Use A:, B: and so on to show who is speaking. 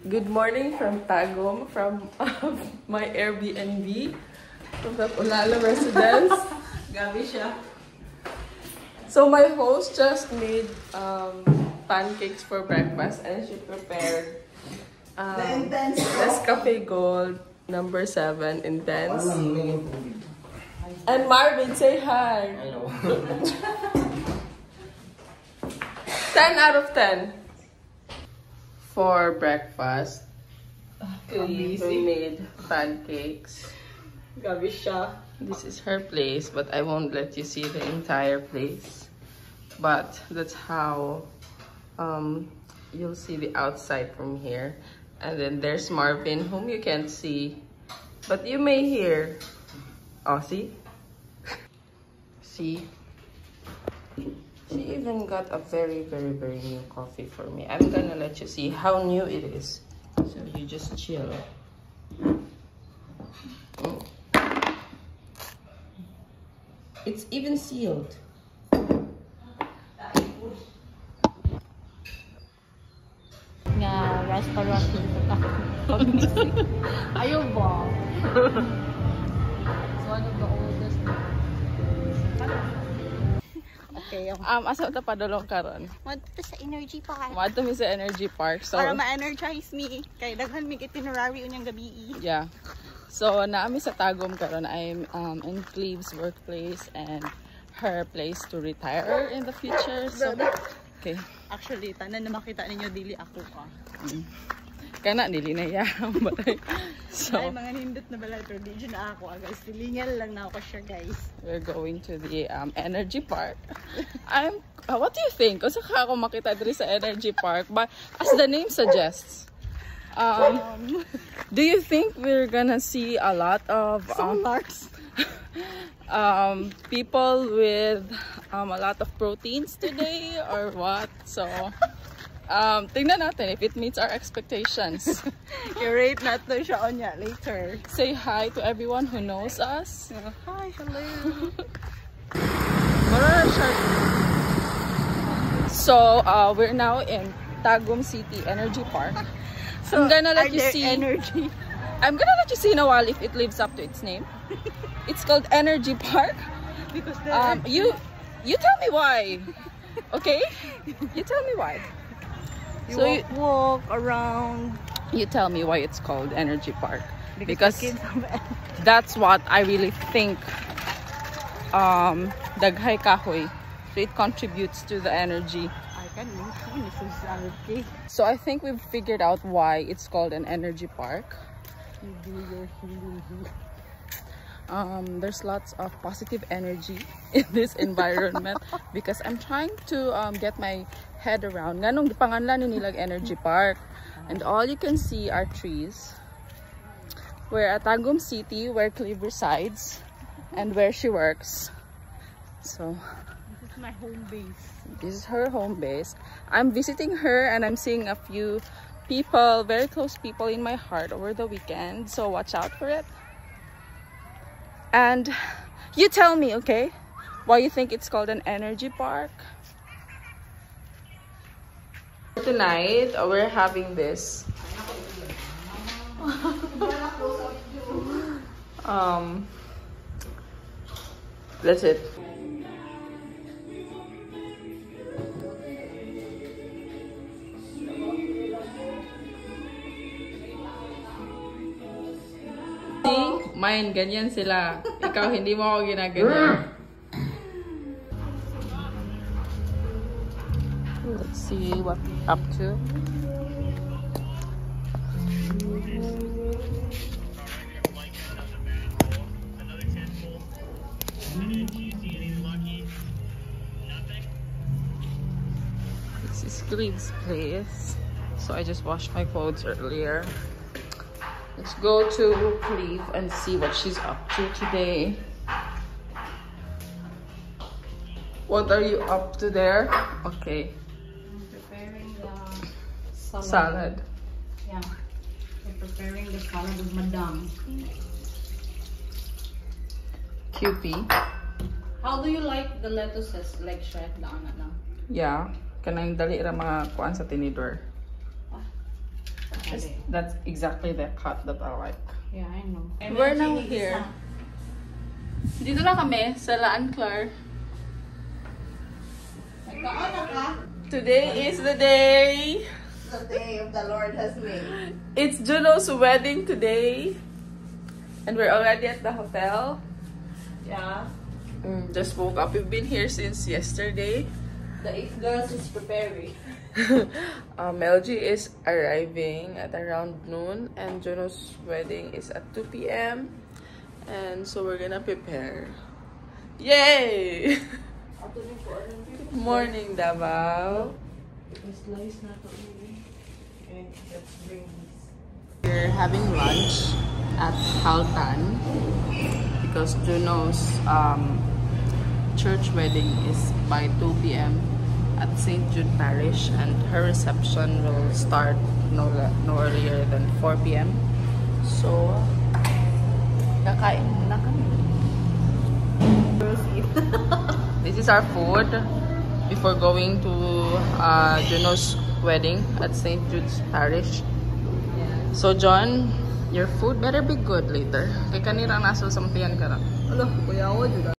A: Good morning from Tagum, from my Airbnb, from the Ulala residence.
B: Gabi siya.
A: So my host just made pancakes for breakfast and she prepared
B: The intense.
A: Nescafe Gold number 7 intense. And Marvin, say hi.
C: Hello.
A: 10 out of 10 for breakfast. We made pancakes.
B: Gabi siya.
A: This is her place, but I won't let you see the entire place. But that's how you'll see the outside from here. And then there's Marvin, whom you can't see, but you may hear. Oh, see? See? She even got a very, very, very new coffee for me. I'm gonna let you see how new it is. So you just chill. Oh. It's even sealed.
D: Nga restaurant dito. Ayaw ba? It's one of the oldest. Okay.
A: Asa ta padulong karon?
D: Madto sa Energy Park.
A: Madto mi sa Energy Park. So
D: Para ma-energize me. Kay daghan mi itinerary unyang gabi.
A: yeah. So naami sa Tagum karon. I'm in Cleve's workplace and her place to retire in the future. So okay.
D: Actually, tanan na makita ninyo dili ako ka.
A: Kana dili na ya. So
D: Ay mga nindot na bala pero di na ako guys. Silingal lang na ako siya guys.
A: we're going to the Energy Park. What do you think? Usa ka ako makita diri sa Energy Park, but as the name suggests, do you think we're gonna see a lot of people with a lot of proteins today or what? So tingnan natin if it meets our expectations.
D: I-rate natin siya onya later.
A: Say hi to everyone who knows us.
D: Hi, hello.
A: So we're now in Tagum City Energy Park. So I'm gonna let you see
D: Energy.
A: I'm gonna let you see Nawal if it lives up to its name. It's called Energy Park.
D: Because
A: you tell me why. Okay? You tell me why.
D: you walk around.
A: You tell me why it's called Energy Park.
D: Because
A: Because that's what I really think. Daghay kahoy. So it contributes to the energy.
D: I can society.
A: So I think we've figured out why it's called an energy park.
D: You do your healing.
A: There's lots of positive energy in this environment because I'm trying to get my head around. Ganong panganlan ni nilang Energy Park, and all you can see are trees. We're at Tagum City, where Cleve resides and where she works. So
D: This is my home base.
A: this is her home base. I'm visiting her and I'm seeing a few people, very close people in my heart over the weekend. So watch out for it. And you tell me, okay, why you think it's called an energy park? Tonight, we're having this. That's it. See? Mine, ganyan sila. Ikaw, hindi mo ako ginaganyan. Let's see what we're up to. This is Cleve's place. So I just washed my clothes earlier. Let's go to Cleve and see what she's up to today. What are you up to there? Okay.
D: I'm preparing the
A: Salad.
D: Yeah. I'm preparing the salad of Madame.
A: QP.
D: How do you like the lettuces? Like shred down na lang?
A: Yeah. Kanang dali ra mga kuan sa tinidor. That's exactly the cut that I like.
D: Yeah, I know.
A: We're now here. Dito na kami sa Laan Clar. Today is the day.
B: The day of the Lord has made.
A: It's Juno's wedding today. And we're already at the hotel.
B: Yeah.
A: Just woke up. We've been here since yesterday.
B: The 8 girls is preparing.
A: LG is arriving at around noon. And Juno's wedding is at 2 p.m. And so we're gonna prepare. Yay! Good morning, Davao. We're having lunch at Haltan because Juno's church wedding is by 2 p.m. at St. Jude Parish, and her reception will start no earlier than 4 p.m. So, kakain na kami. This is our food before going to Juno's wedding at St. Jude's Parish. So, John, your food better be good later. Kaya kanirang nasa sampian ka na.
B: Alam, kuya ako,